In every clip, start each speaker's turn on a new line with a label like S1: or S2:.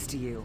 S1: means to you.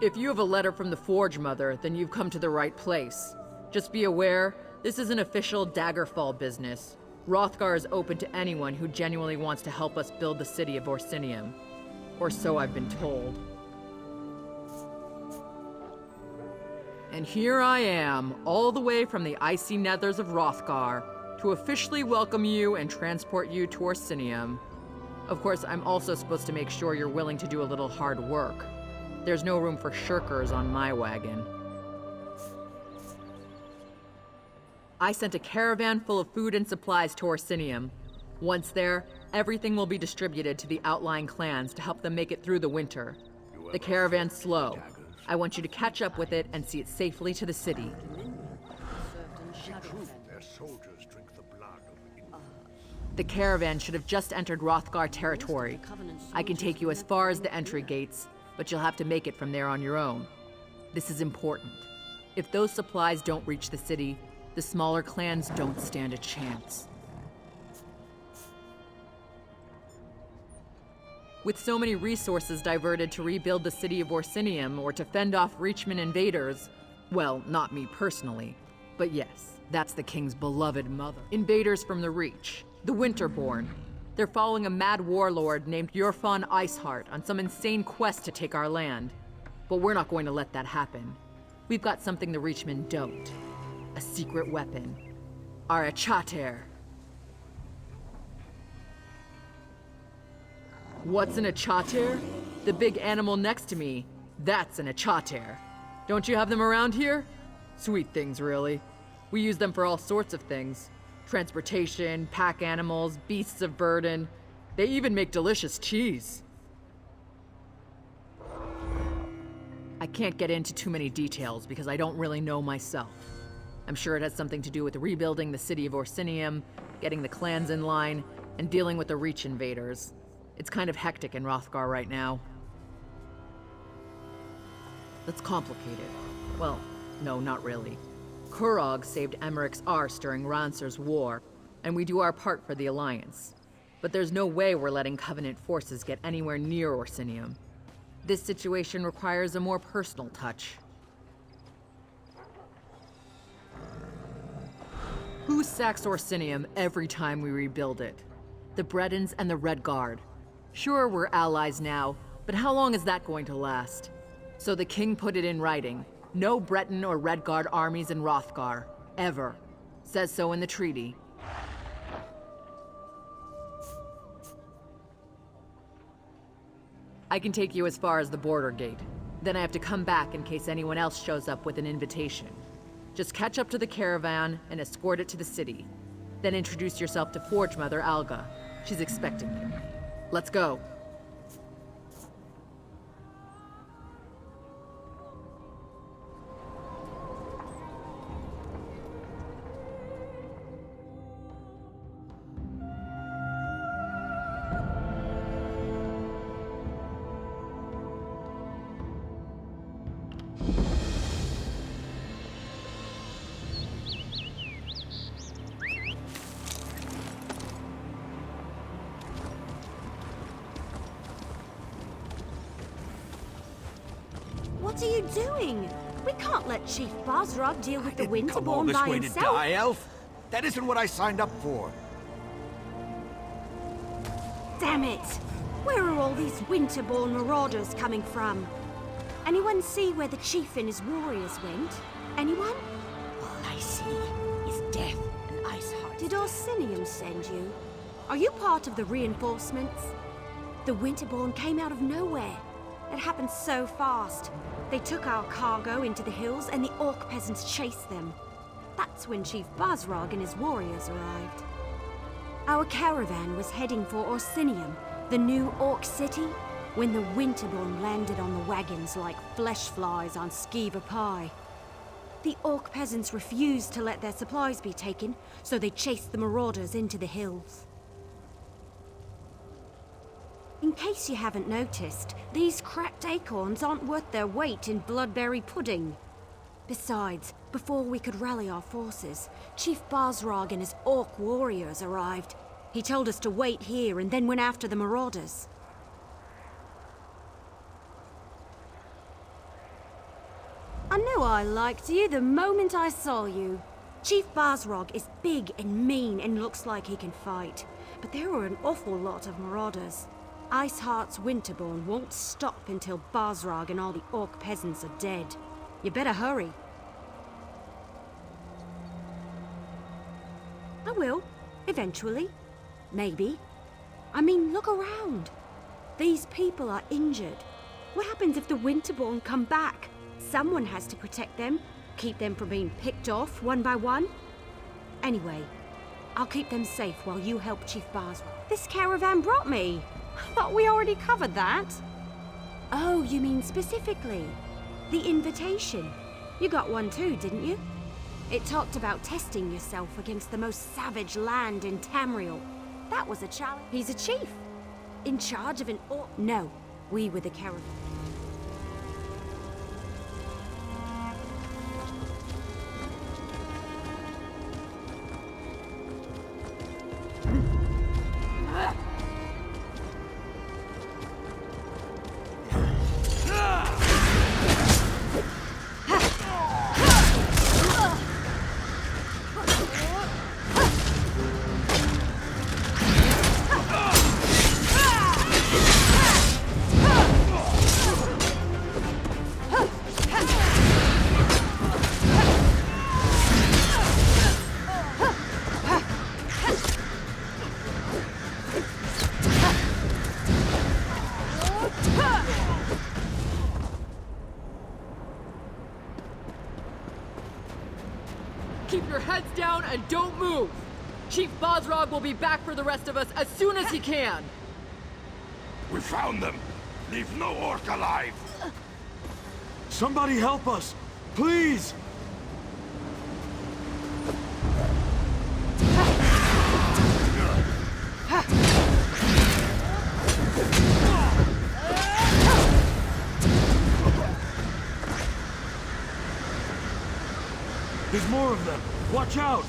S1: If you have a letter from the Forge Mother, then you've come to the right place. Just be aware, this is an official Daggerfall business. Wrothgar is open to anyone who genuinely wants to help us build the city of Orsinium. Or so I've been told. And here I am, all the way from the icy nethers of Wrothgar, to officially welcome you and transport you to Orsinium. Of course, I'm also supposed to make sure you're willing to do a little hard work. There's no room for shirkers on my wagon. I sent a caravan full of food and supplies to Orsinium. Once there, everything will be distributed to the outlying clans to help them make it through the winter. The caravan's slow. I want you to catch up with it and see it safely to the city. The caravan should have just entered Wrothgar territory. I can take you as far as the entry gates, but you'll have to make it from there on your own. This is important. If those supplies don't reach the city, the smaller clans don't stand a chance. With so many resources diverted to rebuild the city of Orsinium or to fend off Reachman invaders, well, not me personally, but yes, that's the king's beloved mother. Invaders from the Reach, the Winterborn. They're following a mad warlord named Yorfon Iceheart on some insane quest to take our land. But we're not going to let that happen. We've got something the Reachmen don't. A secret weapon. Our Achater. What's an Achater? The big animal next to me. That's an Achater. Don't you have them around here? Sweet things, really. We use them for all sorts of things. Transportation, pack animals, beasts of burden. They even make delicious cheese. I can't get into too many details because I don't really know myself. I'm sure it has something to do with rebuilding the city of Orsinium, getting the clans in line, and dealing with the Reach invaders. It's kind of hectic in Wrothgar right now. That's complicated. Well, no, not really. Kurog saved Emmerich's arse during Rancer's war, and we do our part for the Alliance. But there's no way we're letting Covenant forces get anywhere near Orsinium. This situation requires a more personal touch. Who sacks Orsinium every time we rebuild it? The Bredons and the Red Guard. Sure, we're allies now, but how long is that going to last? So the king put it in writing. No Breton or Red Guard armies in Wrothgar, ever. Says so in the treaty. I can take you as far as the border gate. Then I have to come back in case anyone else shows up with an invitation. Just catch up to the caravan and escort it to the city. Then introduce yourself to Forge Mother Alga. She's expecting you. Let's go.
S2: What are you doing? We can't let Chief Bazrag deal with the Winterborn
S3: Come all this
S2: by
S3: way
S2: himself.
S3: to die, Elf? That isn't what I signed up for.
S2: Damn it! Where are all these Winterborn marauders coming from? Anyone see where the chief and his warriors went? Anyone?
S4: All I see is death and Iceheart.
S2: Did Orsinium send you? Are you part of the reinforcements? The Winterborn came out of nowhere. It happened so fast. They took our cargo into the hills and the orc peasants chased them. That's when Chief Bazrag and his warriors arrived. Our caravan was heading for Orsinium, the new orc city, when the Winterborn landed on the wagons like flesh flies on skeever pie. The orc peasants refused to let their supplies be taken, so they chased the marauders into the hills. In case you haven't noticed, these cracked acorns aren't worth their weight in bloodberry pudding. Besides, before we could rally our forces, Chief Bazrag and his orc warriors arrived. He told us to wait here and then went after the marauders. I knew I liked you the moment I saw you. Chief Bazrag is big and mean and looks like he can fight, but there are an awful lot of marauders. Iceheart's Winterborn won't stop until Bazrag and all the orc peasants are dead. You better hurry. I will, eventually. Maybe. I mean, look around. These people are injured. What happens if the Winterborn come back? Someone has to protect them, keep them from being picked off one by one. Anyway, I'll keep them safe while you help Chief Bazrag. This caravan brought me. I thought we already covered that. Oh, you mean specifically? The invitation. You got one too, didn't you? It talked about testing yourself against the most savage land in Tamriel. That was a challenge. He's a chief. In charge of an orc. No, we were the caravan.
S1: Keep your heads down and don't move! Chief Bazrag will be back for the rest of us as soon as he can!
S3: We found them! Leave no orc alive!
S5: Somebody help us! Please! There's more of them! Watch out!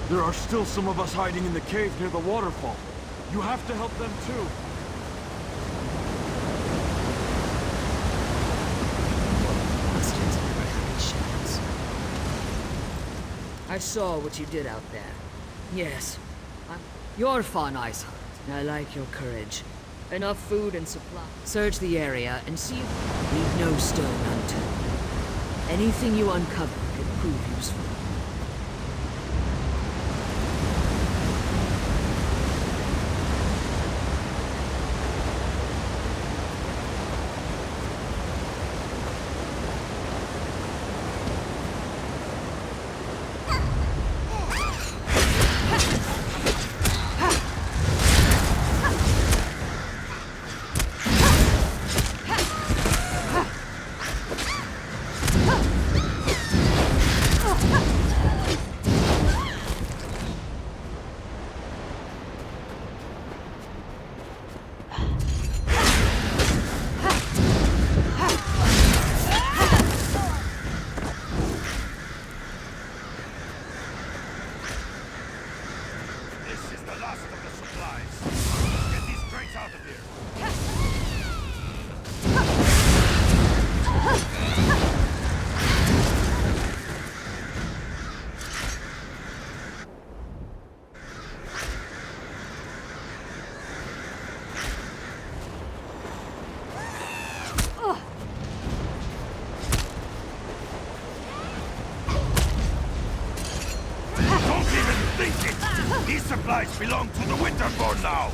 S5: There are still some of us hiding in the cave near the waterfall. You have to help them too.
S4: Monsters never have a chance. I saw what you did out there. Yes. You're fun, Iceheart. I like your courage. Enough food and supply. Search the area and see if leave no stone unturned. Anything you uncover could prove useful.
S2: Ha!
S3: allies belong to the Winterborn now!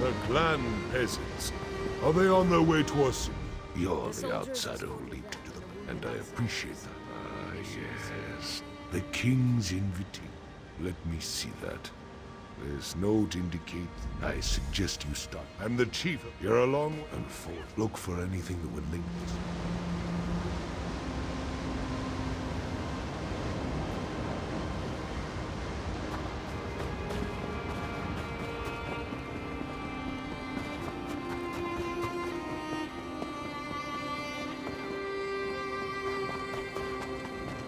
S6: The clan peasants. Are they on their way to us?
S3: You're the outsider who leaped into the... and I appreciate that. Ah, yes. The king's invitation. Let me see that. This note indicates... I suggest you start.
S6: And the chief. You're along
S3: And forth. Look for anything that would link this.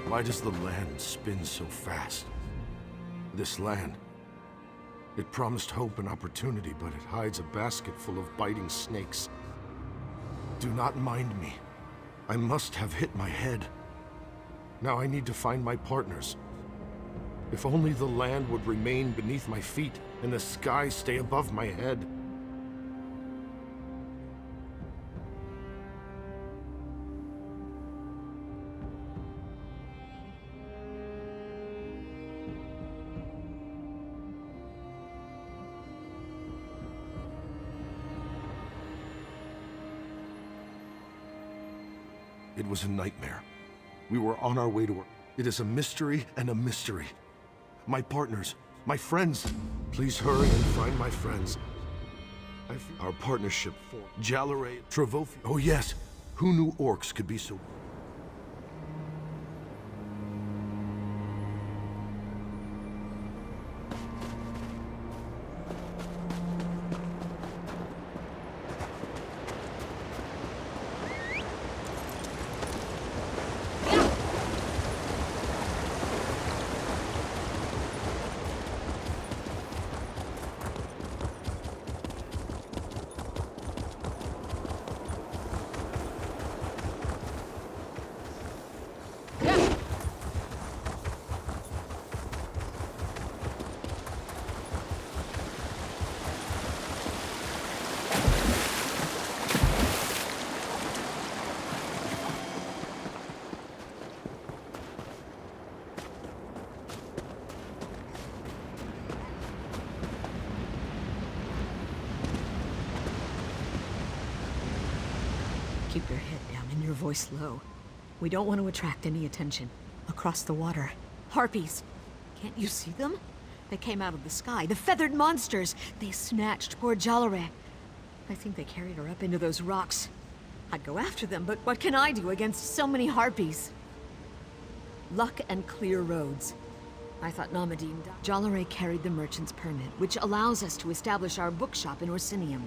S7: Why does the land spin so fast? This land. It promised hope and opportunity, but it hides a basket full of biting snakes. Do not mind me. I must have hit my head. Now I need to find my partners. If only the land would remain beneath my feet and the sky stay above my head. It was a nightmare. We were on our way to work. It is a mystery and a mystery. My partners, my friends. Please hurry and find my friends. Our partnership for Jalare, Travofi. Oh yes, who knew orcs could be so...
S8: Keep your head down and your voice low. We don't want to attract any attention. Across the water. Harpies. Can't you see them? They came out of the sky. The feathered monsters. They snatched poor Jalare. I think they carried her up into those rocks. I'd go after them, but what can I do against so many harpies? Luck and clear roads. I thought Namadine died. Jalare carried the merchant's permit, which allows us to establish our bookshop in Orsinium.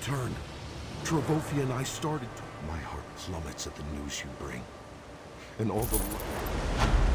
S7: return. Travafia and I started to... My heart plummets at the news you bring. And all the...